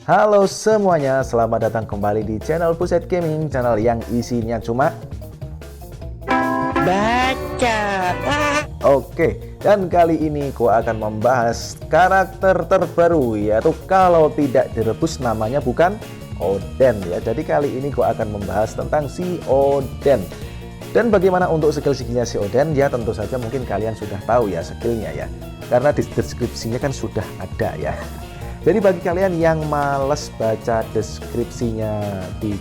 Halo semuanya, selamat datang kembali di channel Pusat Gaming, channel yang isinya cuma baca. Oke, dan kali ini gua akan membahas karakter terbaru, yaitu kalau tidak direbus namanya bukan Oden ya. Jadi kali ini gua akan membahas tentang si Oden. Dan bagaimana untuk skill-skillnya si Oden, ya tentu saja mungkin kalian sudah tahu ya skillnya ya, karena di deskripsinya kan sudah ada ya. Jadi bagi kalian yang males baca deskripsinya di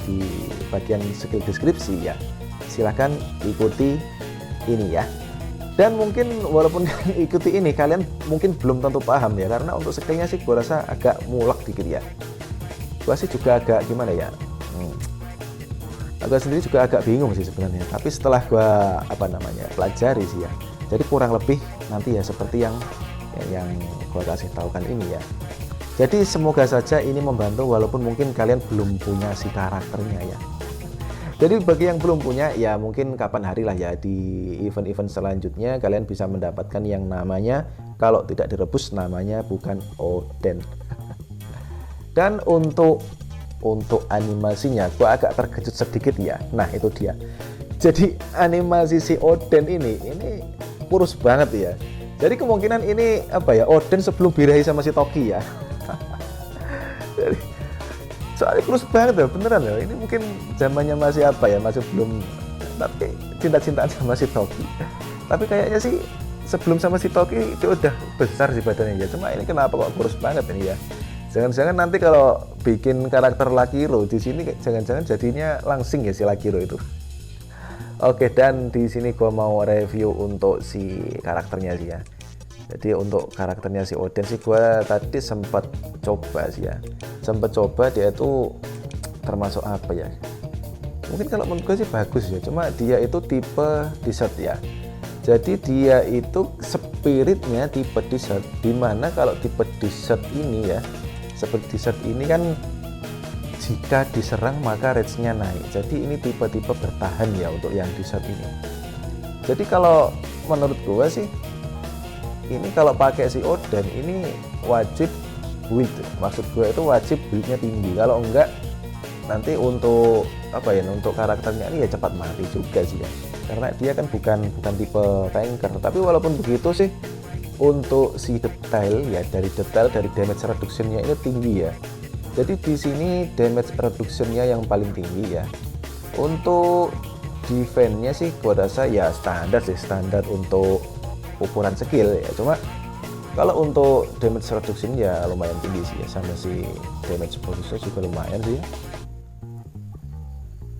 bagian skill deskripsi ya, silahkan ikuti ini ya. Dan mungkin walaupun ikuti ini, kalian mungkin belum tentu paham ya, karena untuk skillnya sih gua rasa agak mulak dikit ya. Gua sih juga agak gimana ya, agak sendiri juga agak bingung sih sebenarnya. Tapi setelah gua pelajari sih ya, jadi kurang lebih nanti ya seperti yang gua kasih tahukan ini ya. Jadi semoga saja ini membantu walaupun mungkin kalian belum punya si karakternya ya. Jadi bagi yang belum punya ya, mungkin kapan hari lah ya di event-event selanjutnya kalian bisa mendapatkan yang namanya kalau tidak direbus namanya bukan Oden. Dan untuk animasinya gua agak terkejut sedikit ya. Nah, itu dia. Jadi animasi si Oden ini kurus banget ya. Jadi kemungkinan ini Oden sebelum birahi sama si Toki ya. Soalnya kurus banget ya, beneran ya. Ini mungkin zamannya masih masih belum, tapi cinta-cintaan sama si Toki. Tapi kayaknya sih sebelum sama si Toki itu udah besar sih badannya ya. Cuma ini kenapa kok kurus banget ini ya? Jangan-jangan nanti kalau bikin karakter Lakiro di sini jangan-jangan jadinya langsing ya si Lakiro itu. Oke, dan di sini gua mau review untuk si karakternya sih ya. Jadi untuk karakternya si Oden sih gua tadi sempat coba sih ya. Sempat coba, dia itu termasuk apa ya? Mungkin kalau menurut gue sih bagus ya. Cuma dia itu tipe desert ya. Jadi dia itu spiritnya tipe desert. Dimana kalau tipe desert ini ya, seperti desert ini kan jika diserang maka range-nya naik. Jadi ini tipe-tipe bertahan ya untuk yang desert ini. Jadi kalau menurut gue sih, ini kalau pakai si Oden ini wajib build, maksud gue itu wajib buildnya tinggi. Kalau enggak nanti untuk untuk karakternya ini ya cepat mati juga sih ya, karena dia kan bukan tipe tanker. Tapi walaupun begitu sih, untuk si detail dari damage reduction-nya ini tinggi ya. Jadi di sini damage reduction-nya yang paling tinggi ya. Untuk defense-nya sih gue rasa ya standar untuk ukuran skill ya. Cuma kalau untuk damage reduction ya lumayan tinggi sih ya, sama si damage bonusnya juga lumayan sih ya.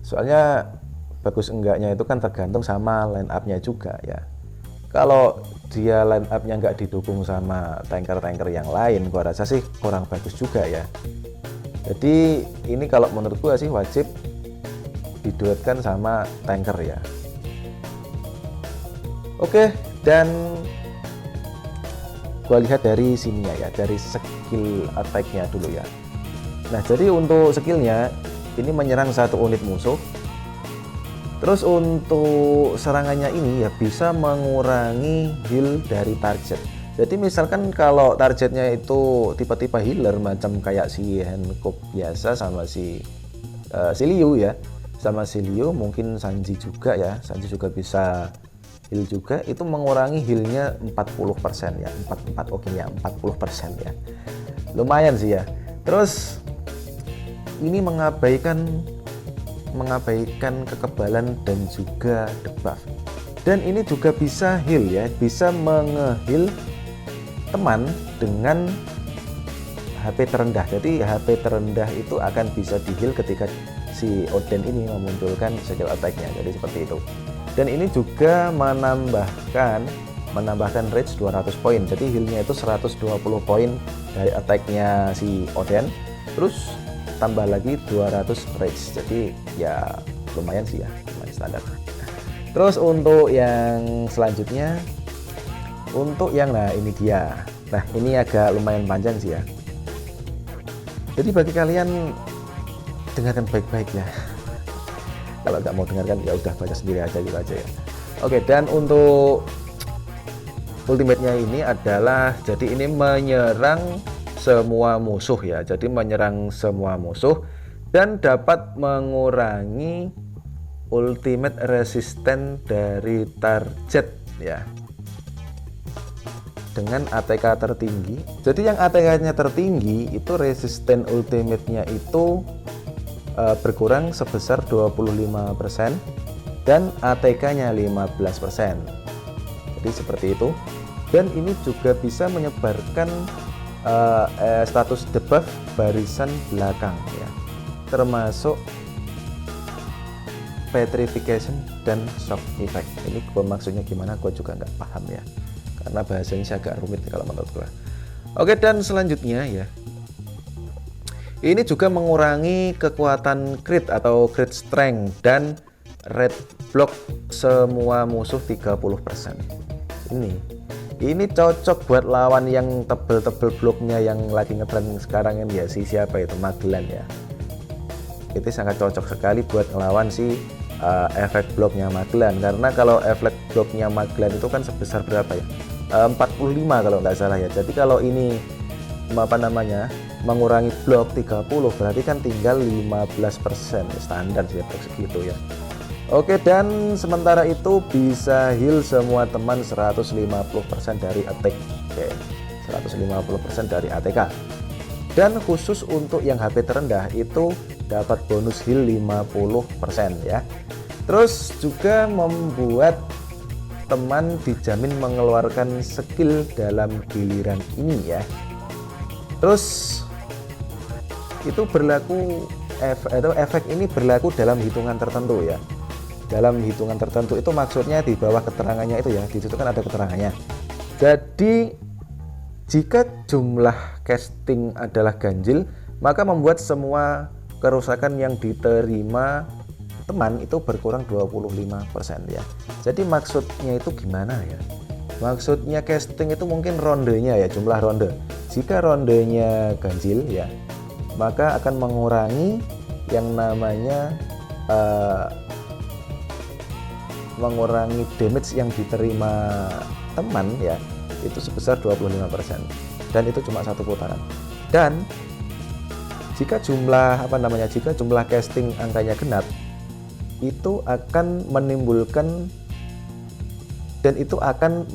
Soalnya bagus enggaknya itu kan tergantung sama line up-nya juga ya. Kalau dia line up-nya nggak didukung sama tanker-tanker yang lain, gua rasa sih kurang bagus juga ya. Jadi ini kalau menurut gua sih wajib diduetkan sama tanker ya. Oke, dan gua lihat dari sini ya, dari skill attack-nya dulu ya. Nah, jadi untuk skillnya ini menyerang satu unit musuh. Terus untuk serangannya ini ya bisa mengurangi heal dari target. Jadi misalkan kalau targetnya itu tipe-tipe healer macam kayak si Hancock biasa sama si Liu ya. Sama si Liu, mungkin Sanji juga ya. Sanji juga bisa heal juga, itu mengurangi healnya 40% ya. 40% ya. Lumayan sih ya. Terus ini mengabaikan kekebalan dan juga debuff. Dan ini juga bisa heal ya, bisa menge-heal teman dengan HP terendah. Jadi HP terendah itu akan bisa di-heal ketika si Oden ini memunculkan skill attack-nya. Jadi seperti itu. Dan ini juga menambahkan range 200 poin. Jadi healnya itu 120 poin dari attack-nya si Oden. Terus tambah lagi 200 range. Jadi ya lumayan sih ya, lumayan standar. Terus untuk yang selanjutnya, nah ini dia. Nah, ini agak lumayan panjang sih ya. Jadi bagi kalian dengarkan baik-baik ya. Kalau nggak mau dengarkan ya udah baca sendiri aja gitu aja ya. Oke, dan untuk ultimate-nya ini adalah, jadi ini menyerang semua musuh ya. Jadi menyerang semua musuh dan dapat mengurangi ultimate resisten dari target ya. Dengan ATK tertinggi. Jadi yang ATK-nya tertinggi itu resisten ultimate-nya itu berkurang sebesar 25% dan ATK-nya 15%. Jadi seperti itu. Dan ini juga bisa menyebarkan status debuff barisan belakang ya. Termasuk petrification dan shock effect. Ini gua maksudnya gimana gua juga nggak paham ya, karena bahasanya sih agak rumit kalau menurut gua. Oke, dan selanjutnya ya, ini juga mengurangi kekuatan crit atau crit strength dan red block semua musuh 30%. Ini cocok buat lawan yang tebel-tebel bloknya yang lagi ngetren sekarang ini ya, si siapa itu, Magellan ya. Itu sangat cocok sekali buat ngelawan si efek bloknya Magellan, karena kalau efek bloknya Magellan itu kan sebesar berapa ya, 45 kalau nggak salah ya. Jadi kalau ini apa namanya mengurangi blok 30, berarti kan tinggal 15%, standar sih segitu ya. Oke, dan sementara itu bisa heal semua teman 150% dari attack. Oke, 150% dari ATK. Dan khusus untuk yang HP terendah itu dapat bonus heal 50% ya. Terus juga membuat teman dijamin mengeluarkan skill dalam giliran ini ya. Terus itu berlaku efek ini berlaku dalam hitungan tertentu ya. Dalam hitungan tertentu itu maksudnya di bawah keterangannya itu ya, di situ kan ada keterangannya. Jadi jika jumlah casting adalah ganjil, maka membuat semua kerusakan yang diterima teman itu berkurang 25% ya. Jadi maksudnya itu gimana ya? Maksudnya casting itu mungkin rondenya ya, jumlah ronde. Jika rondenya ganjil ya, maka akan mengurangi yang namanya mengurangi damage yang diterima teman ya, itu sebesar 25%, dan itu cuma satu putaran. Dan jika jumlah jika jumlah casting angkanya genap, itu akan menimbulkan dan itu akan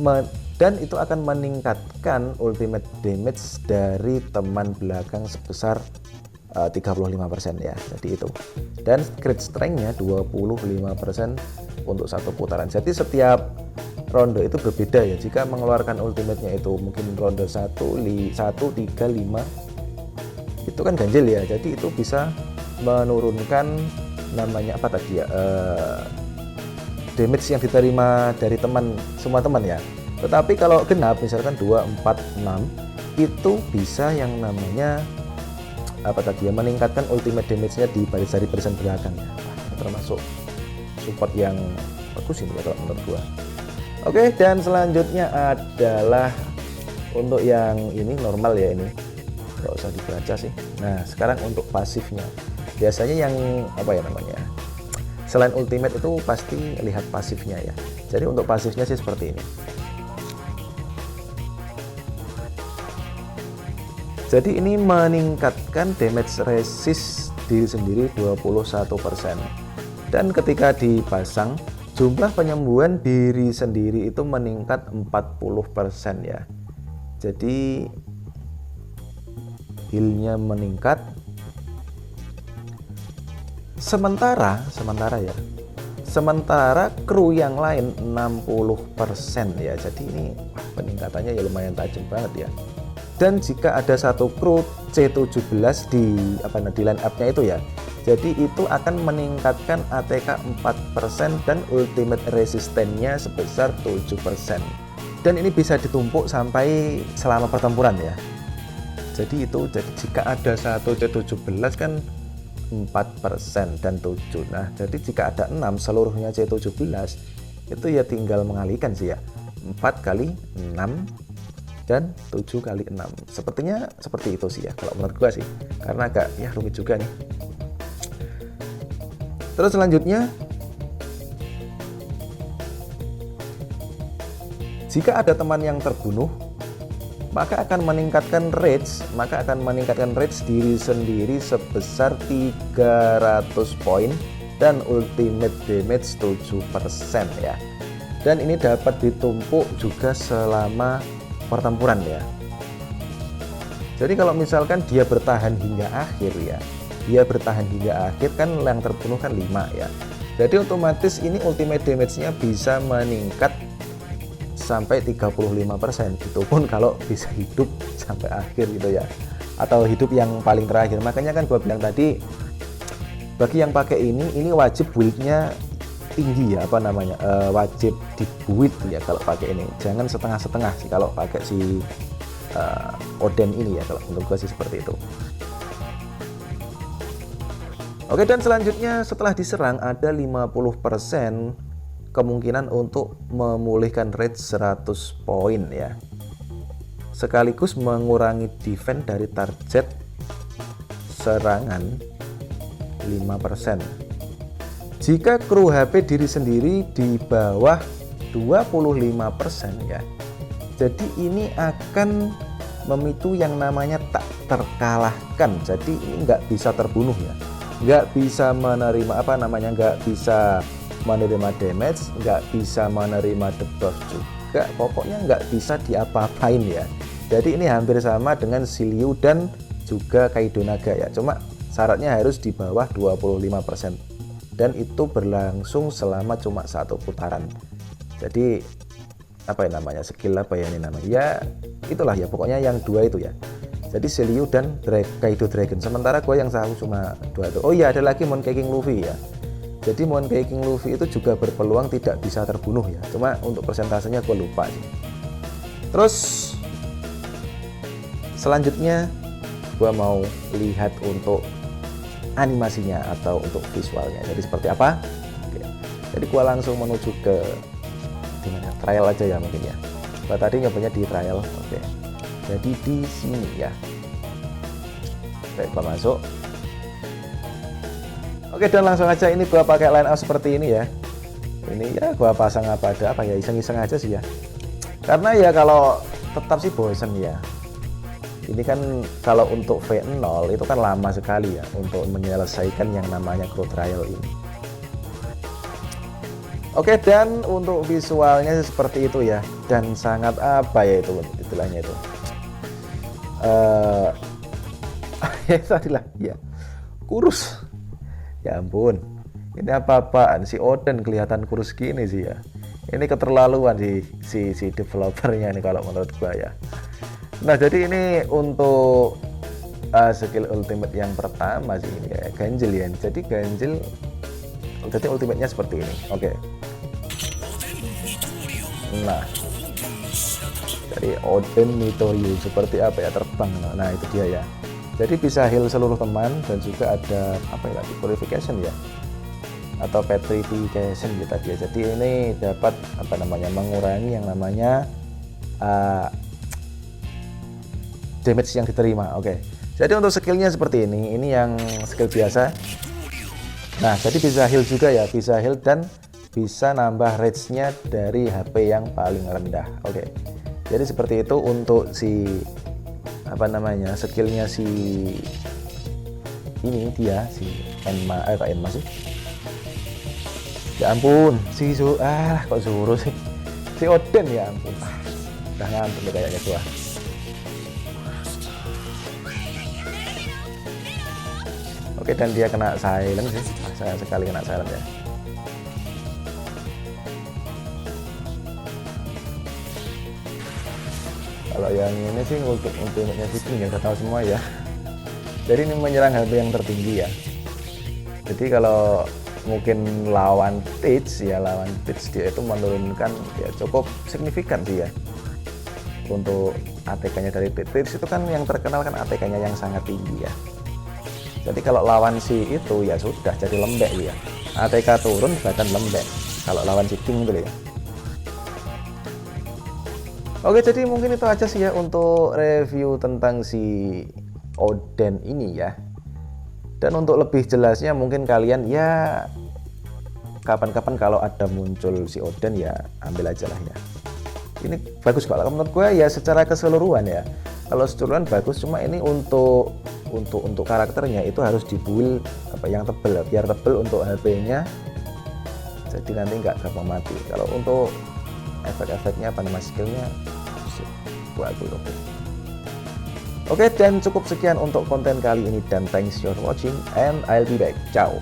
meningkatkan ultimate damage dari teman belakang sebesar 35% ya. Jadi itu. Dan crit strength-nya 25% untuk satu putaran. Jadi setiap ronde itu berbeda ya. Jika mengeluarkan ultimate-nya itu mungkin ronde 1, 3, 5 itu kan ganjil ya. Jadi itu bisa menurunkan namanya apa tadi ya, damage yang diterima dari semua teman ya. Tetapi kalau genap misalkan 2, 4, 6 itu bisa yang namanya apa tadi ya, meningkatkan ultimate damage-nya di barisan belakang ya. Termasuk support yang bagus ini ya kalau menurut gua. Oke, dan selanjutnya adalah untuk yang ini normal ya, ini nggak usah dibaca sih. Nah, sekarang untuk pasifnya. Biasanya yang apa ya namanya, selain ultimate itu pasti lihat pasifnya ya. Jadi untuk pasifnya sih seperti ini. Jadi ini meningkatkan damage resist diri sendiri 21%. Dan ketika dipasang, jumlah penyembuhan diri sendiri itu meningkat 40% ya. Jadi healnya meningkat. Sementara kru yang lain 60% ya. Jadi ini peningkatannya ya lumayan tajam banget ya. Dan jika ada satu kru C17 di line up-nya itu ya, jadi itu akan meningkatkan ATK 4% dan ultimate resistance-nya sebesar 7%. Dan ini bisa ditumpuk sampai selama pertempuran ya. Jadi jika ada satu C17 kan 4% dan 7. Nah, jadi jika ada 6 seluruhnya C17 itu ya tinggal mengalihkan sih ya. 4 kali 6 dan 7 kali 6. Sepertinya seperti itu sih ya kalau menurut gua sih. Karena agak ya rumit juga nih. Terus selanjutnya, jika ada teman yang terbunuh, maka akan meningkatkan range diri sendiri sebesar 300 poin dan ultimate damage 7% ya. Dan ini dapat ditumpuk juga selama pertempuran ya. Jadi kalau misalkan dia bertahan hingga akhir ya, kan yang terbunuh kan 5 ya. Jadi otomatis ini ultimate damage-nya bisa meningkat sampai 35%. Itu pun kalau bisa hidup sampai akhir gitu ya, atau hidup yang paling terakhir. Makanya kan gua bilang tadi, bagi yang pakai ini wajib build-nya tinggi ya, wajib dibuild ya kalau pakai ini. Jangan setengah-setengah sih kalau pakai si Oden ini ya, kalau menurut gua sih seperti itu. Oke, dan selanjutnya setelah diserang ada 50% kemungkinan untuk memulihkan rate 100 poin ya, sekaligus mengurangi defense dari target serangan 5%. Jika kru HP diri sendiri di bawah 25% ya, jadi ini akan memicu yang namanya tak terkalahkan. Jadi ini nggak bisa terbunuh ya, nggak bisa menerima nggak bisa menerima damage, nggak bisa menerima debuff juga, pokoknya nggak bisa diapa-apain ya. Jadi ini hampir sama dengan Shiryu dan juga Kaido Naga ya, cuma syaratnya harus di bawah 25% dan itu berlangsung selama cuma 1 putaran. Jadi skill ya itulah ya, pokoknya yang 2 itu ya. Jadi Shiryu dan Kaido Dragon, sementara gue yang tahu cuma 2 itu. Oh iya, ada lagi Monkaking Luffy ya. Jadi Monkaking Luffy itu juga berpeluang tidak bisa terbunuh ya, cuma untuk persentasenya gue lupa sih. Terus selanjutnya gue mau lihat untuk animasinya atau untuk visualnya, jadi seperti apa. Oke. Jadi gue langsung menuju ke dimana, trial aja ya mungkin ya. Gue tadi nyobanya di trial. Oke, jadi di sini ya. Baik, gue masuk. Oke, dan langsung aja ini gua pakai line up seperti ini ya. Ini ya gua pasang iseng-iseng aja sih ya. Karena ya kalau tetap sih bosen ya. Ini kan kalau untuk V0 itu kan lama sekali ya untuk menyelesaikan yang namanya crew trial ini. Oke, dan untuk visualnya seperti itu ya, dan sangat istilahnya itu. Kurus. Ya ampun, ini apa-apaan si Oden kelihatan kurus gini sih ya. Ini keterlaluan si developernya ini kalau menurut gua ya. Nah, jadi ini untuk skill ultimate yang pertama sih ini ya, ganjil ya. Jadi ganjil, jadi ultimate-nya seperti ini. Oke. Nah, dari Oden Mitoryu seperti apa ya, terbang. Nah, itu dia ya. Jadi bisa heal seluruh teman, dan juga ada purification ya, atau petrification gitu tadi ya. Jadi ini dapat mengurangi yang namanya damage yang diterima. Oke. Jadi untuk skillnya seperti ini yang skill biasa. Nah, jadi bisa heal juga ya, bisa heal dan bisa nambah range-nya dari HP yang paling rendah. Oke. Jadi seperti itu untuk si skillnya si ini dia si Enma sih. Ya ampun, kok Zoro sih, si Oden ya ampun, udah ngantuk deh kayaknya gua. Oke, dan dia kena silent sih, sayang sekali kena silent ya. Kalau yang ini sih untuk ultimate-nya Viking ya, udah tahu semua ya. Jadi ini menyerang HP yang tertinggi ya. Jadi kalau mungkin lawan Teach dia itu menurunkan ya cukup signifikan sih ya. Untuk ATK-nya dari Teach itu kan yang terkenal kan ATK-nya yang sangat tinggi ya. Jadi kalau lawan si itu ya sudah jadi lembek ya. ATK turun bahkan lembek kalau lawan si King itu ya. Oke, jadi mungkin itu aja sih ya untuk review tentang si Oden ini ya. Dan untuk lebih jelasnya mungkin kalian ya kapan-kapan kalau ada muncul si Oden ya ambil aja lah ya. ini bagus kok. Kalau menurut gue ya secara keseluruhan ya, kalau keseluruhan bagus, cuma ini untuk karakternya itu harus dibuild apa yang tebel, biar tebel untuk HP-nya, jadi nanti nggak gampang mati. Kalau untuk efek-efeknya apa nama skillnya bagus. Oke, dan cukup sekian untuk konten kali ini, dan thanks for watching and I'll be back. Ciao.